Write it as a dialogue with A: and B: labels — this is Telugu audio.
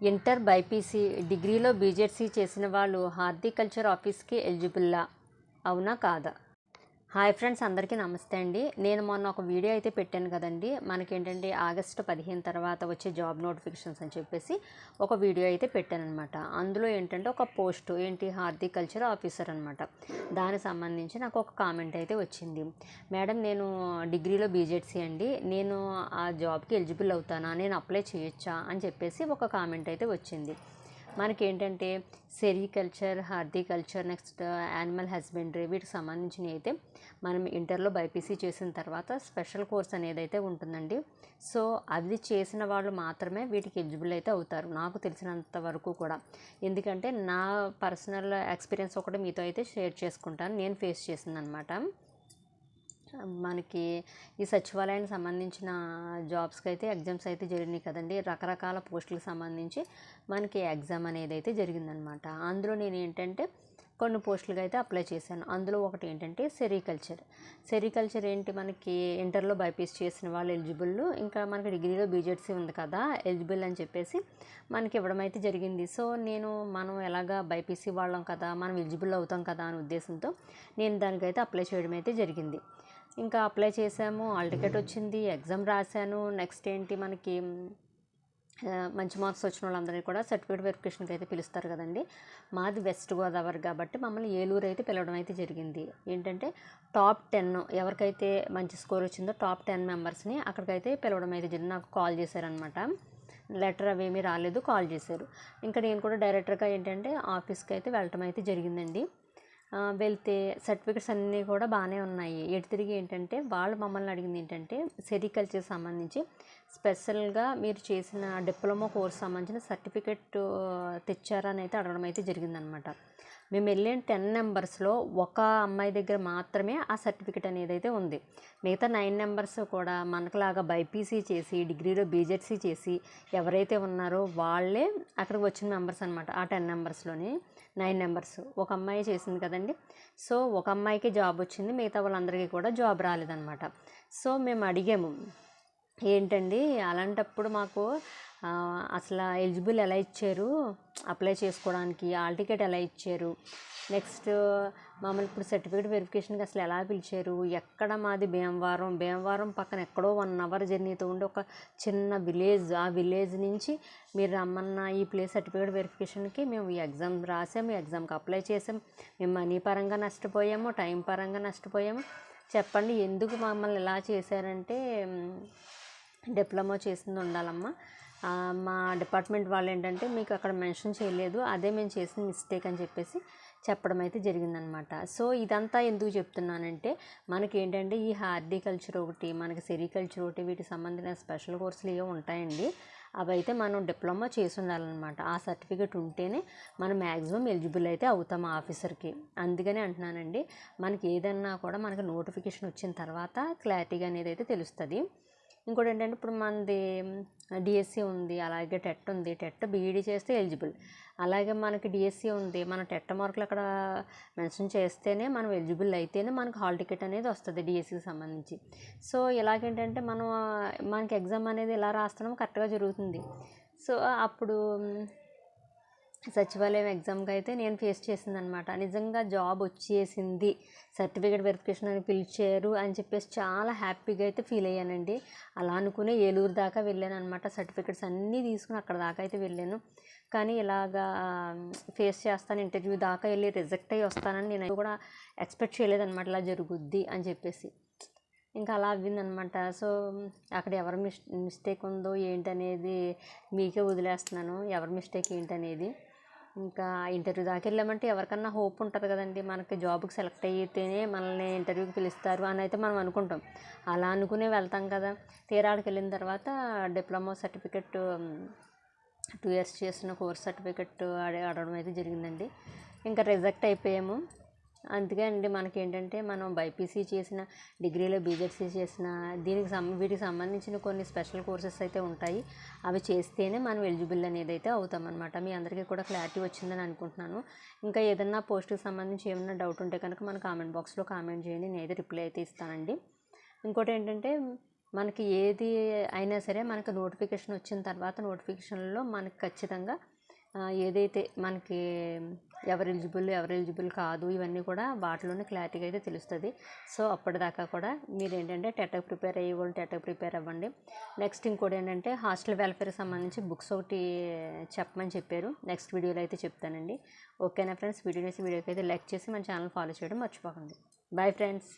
A: ఇంటర్ బైపీసీ డిగ్రీలో బీజెడ్సీ చేసిన వాళ్ళు హార్టికల్చర్ ఆఫీస్కి ఎలిజిబుల్లా? అవునా కాదా? హాయ్ ఫ్రెండ్స్, అందరికీ నమస్తే అండి. నేను మొన్న ఒక వీడియో అయితే పెట్టాను కదండి. మనకేంటంటే ఆగస్టు 15 తర్వాత వచ్చే జాబ్ నోటిఫికేషన్స్ అని చెప్పేసి ఒక వీడియో అయితే పెట్టాను అనమాట. అందులో ఏంటంటే ఒక పోస్ట్ హార్టికల్చర్ ఆఫీసర్ అనమాట. దానికి సంబంధించి నాకు ఒక కామెంట్ అయితే వచ్చింది. మేడం, నేను డిగ్రీలో బీజెడ్సీ అండి, నేను ఆ జాబ్కి ఎలిజిబుల్ అవుతానా, నేను అప్లై చేయొచ్చా అని చెప్పేసి ఒక కామెంట్ అయితే వచ్చింది. మనకేంటంటే sericulture, horticulture, next animal husbandry, వీటికి సంబంధించినవి అయితే మనం ఇంటర్లో బైపీసీ చేసిన తర్వాత స్పెషల్ కోర్స్ అనేది అయితే ఉంటుందండి. సో అది చేసిన వాళ్ళు మాత్రమే వీటికి ఎలిజిబుల్ అయితే అవుతారు, నాకు తెలిసినంత వరకు కూడా. ఎందుకంటే నా పర్సనల్ ఎక్స్పీరియన్స్ ఒకటి మీతో అయితే షేర్ చేసుకుంటాను, నేను ఫేస్ చేసిందనమాట. మనకి ఈ సచివాలయానికి సంబంధించిన జాబ్స్కి అయితే ఎగ్జామ్స్ అయితే జరిగినాయి కదండి. రకరకాల పోస్టులకు సంబంధించి మనకి ఎగ్జామ్ అనేది అయితే జరిగిందనమాట. అందులో నేను ఏంటంటే కొన్ని పోస్టులకు అయితే అప్లై చేశాను. అందులో ఒకటి ఏంటంటే సెరికల్చర్ ఏంటి, మనకి ఇంటర్లో బైపీసీ చేసిన వాళ్ళు ఎలిజిబుల్, ఇంకా మనకి డిగ్రీలో బీజెడ్సీ ఉంది కదా ఎలిజిబుల్ అని చెప్పేసి మనకి ఇవ్వడం అయితే జరిగింది. సో మనం ఎలాగా బైపీసీ వాళ్ళం కదా, మనం ఎలిజిబుల్ అవుతాం కదా అనే ఉద్దేశంతో నేను దానికైతే అప్లై చేయడం అయితే జరిగింది. ఇంకా అప్లై చేసాము, హాల్ టికెట్ వచ్చింది, ఎగ్జామ్ రాశాను. నెక్స్ట్ ఏంటి, మనకి మంచి మార్క్స్ వచ్చిన వాళ్ళందరినీ కూడా సర్టిఫికేట్ వెరిఫికేషన్కి అయితే పిలుస్తారు కదండి. మాది వెస్ట్ గోదావరి కాబట్టి మమ్మల్ని ఏలూరు అయితే పిలవడం అయితే జరిగింది. ఏంటంటే టాప్ 10 ఎవరికైతే మంచి స్కోర్ వచ్చిందో టాప్ 10 మెంబర్స్ని అక్కడికైతే పిలవడం అయితే జరిగింది. నాకు కాల్ చేశారనమాట, లెటర్ అవేమీ రాలేదు, కాల్ చేశారు. ఇంకా నేను కూడా డైరెక్టర్గా ఏంటంటే ఆఫీస్కి అయితే వెళ్ళటం అయితే జరిగిందండి. వెళ్తే సర్టిఫికెట్స్ అన్నీ కూడా బాగానే ఉన్నాయి. ఎటు తిరిగి ఏంటంటే వాళ్ళు మమ్మల్ని అడిగింది ఏంటంటే సెరికల్చర్ సంబంధించి స్పెషల్గా మీరు చేసిన డిప్లొమా కోర్స్ సంబంధించిన సర్టిఫికెట్ తెచ్చారని అయితే అడగడం అయితే జరిగిందనమాట. మేము వెళ్ళిన 10 మెంబర్స్లో ఒక అమ్మాయి దగ్గర మాత్రమే ఆ సర్టిఫికెట్ అనేది అయితే ఉంది. మిగతా 9 మెంబర్స్ కూడా మనకులాగా బైపీసీ చేసి డిగ్రీలో బీజెడ్సీ చేసి ఎవరైతే ఉన్నారో వాళ్ళే అక్కడికి వచ్చిన మెంబర్స్ అనమాట. ఆ 10 మెంబర్స్లోని 9 మెంబర్స్ ఒక అమ్మాయి చేసింది కదండి. సో ఒక అమ్మాయికి జాబ్ వచ్చింది, మిగతా వాళ్ళందరికీ కూడా జాబ్ రాలేదన్నమాట. సో మేము అడిగాము, ఏంటండి అలాంటప్పుడు మాకు అసలు ఎలిజిబుల్ ఎలా ఇచ్చారు, అప్లై చేసుకోవడానికి హాల్ టికెట్ ఎలా ఇచ్చారు, నెక్స్ట్ మమ్మల్ని ఇప్పుడు సర్టిఫికేట్ వెరిఫికేషన్కి అసలు ఎలా పిలిచారు, ఎక్కడ మాది భీమవరం పక్కన ఎక్కడో 1 అవర్ జర్నీతో ఉండే ఒక చిన్న విలేజ్, ఆ విలేజ్ నుంచి మీరు రమ్మన్న ఈ ప్లేస్ సర్టిఫికేట్ వెరిఫికేషన్కి మేము ఈ ఎగ్జామ్ రాసాము, ఎగ్జామ్కి అప్లై చేసాం, మేము మనీ పరంగా నష్టపోయాము, టైం పరంగా నష్టపోయాము. చెప్పండి ఎందుకు మమ్మల్ని ఇలా చేశారంటే, డిప్లొమా చేసింది ఉండాలమ్మా, మా డిపార్ట్మెంట్ వాళ్ళు ఏంటంటే మీకు అక్కడ మెన్షన్ చేయలేదు, అదే మేము చేసిన మిస్టేక్ అని చెప్పేసి చెప్పడం అయితే జరిగిందనమాట. సో ఇదంతా ఎందుకు చెప్తున్నానంటే, మనకి ఏంటంటే ఈ హార్టికల్చర్ ఒకటి, మనకి సెరికల్చర్ ఒకటి, వీటికి సంబంధించిన స్పెషల్ కోర్సులు ఏవో ఉంటాయండి. అవి అయితే మనం డిప్లొమా చేసి ఉండాలన్నమాట. ఆ సర్టిఫికేట్ ఉంటేనే మనం మ్యాక్సిమం ఎలిజిబుల్ అయితే అవుతాం ఆఫీసర్కి. అందుకని అంటున్నానండి, మనకి ఏదన్నా కూడా మనకి నోటిఫికేషన్ వచ్చిన తర్వాత క్లారిటీగా అనేది అయితే తెలుస్తుంది. ఇంకోటి ఏంటంటే ఇప్పుడు మనది డిఎస్సి ఉంది, అలాగే టెట్ ఉంది, టెట్ బీఈడీ చేస్తే ఎలిజిబుల్. అలాగే మనకి డిఎస్సి ఉంది, మన టెట్ మార్కులు అక్కడ మెన్షన్ చేస్తేనే మనం ఎలిజిబుల్ అయితేనే మనకు హాల్ టికెట్ అనేది వస్తుంది డిఎస్సికి సంబంధించి. సో ఇలాగేంటంటే మనకి ఎగ్జామ్ అనేది ఎలా రాస్తున్నాం కరెక్ట్గా జరుగుతుంది. సో అప్పుడు సచివాలయం ఎగ్జామ్కి అయితే నేను ఫేస్ చేసిందనమాట. నిజంగా జాబ్ వచ్చేసింది, సర్టిఫికేట్ వెరిఫికేషన్ అని పిలిచారు అని చెప్పేసి చాలా హ్యాపీగా అయితే ఫీల్ అయ్యానండి. అలా అనుకునే ఏలూరు దాకా వెళ్ళాను అనమాట. సర్టిఫికేట్స్ అన్నీ తీసుకుని అక్కడ దాకా అయితే వెళ్ళాను. కానీ ఇలాగా ఫేస్ చేస్తాను, ఇంటర్వ్యూ దాకా వెళ్ళి రిజెక్ట్ అయ్యి వస్తానని నేను కూడా ఎక్స్పెక్ట్ చేయలేదన్నమాట, ఇలా జరుగుద్ది అని చెప్పేసి. ఇంకా అలా అవ్విందనమాట. సో అక్కడ ఎవరి మిస్టేక్ ఉందో ఏంటనేది మీకే వదిలేస్తున్నాను, ఎవరి మిస్టేక్ ఏంటనేది. ఇంకా ఇంటర్వ్యూ దాకా వెళ్ళామంటే ఎవరికన్నా హోప్ ఉంటుంది కదండి, మనకి జాబ్కి సెలెక్ట్ అయితేనే మనల్ని ఇంటర్వ్యూకి పిలుస్తారు అని అయితే మనం అనుకుంటాం. అలా అనుకునే వెళ్తాం కదా. తీరాడికి వెళ్ళిన తర్వాత డిప్లొమా సర్టిఫికెట్ 2 ఇయర్స్ చేసిన కోర్స్ సర్టిఫికెట్ అడగడం అయితే జరిగిందండి. ఇంకా రిజెక్ట్ అయిపోయాము. అందుకే అండి మనకేంటంటే మనం బైపీసీ చేసిన, డిగ్రీలో బీజెడ్సీ చేసిన, వీటికి సంబంధించిన కొన్ని స్పెషల్ కోర్సెస్ అయితే ఉంటాయి. అవి చేస్తేనే మనం ఎలిజిబుల్ అనేది అయితే అవుతామన్నమాట. మీ అందరికీ కూడా క్లారిటీ వచ్చిందని అనుకుంటున్నాను. ఇంకా ఏదన్నా పోస్ట్కి సంబంధించి ఏమన్నా డౌట్ ఉంటే కనుక మన కామెంట్ బాక్స్లో కామెంట్ చేయండి, నేనైతే రిప్లై అయితే ఇస్తానండి. ఇంకోటి ఏంటంటే మనకి ఏది అయినా సరే మనకు నోటిఫికేషన్ వచ్చిన తర్వాత నోటిఫికేషన్లో మనకి ఖచ్చితంగా ఏదైతే మనకి ఎవరు ఎలిజిబుల్ కాదు ఇవన్నీ కూడా వాటిలోనే క్లారిటీగా అయితే తెలుస్తుంది. సో అప్పటిదాకా కూడా మీరు ఏంటంటే టెట్కి ప్రిపేర్ అయ్యే వాళ్ళు టెట్కి ప్రిపేర్ అవ్వండి. నెక్స్ట్ ఇంకోటి ఏంటంటే హాస్టల్ వెల్ఫేర్కి సంబంధించి బుక్స్ ఒకటి చెప్పమని చెప్పారు. నెక్స్ట్ వీడియోలో అయితే చెప్తానండి. ఓకేనా ఫ్రెండ్స్, వీడియోకి అయితే లైక్ చేసి మన ఛానల్ ఫాలో చేయడం మర్చిపోకండి. Bye friends.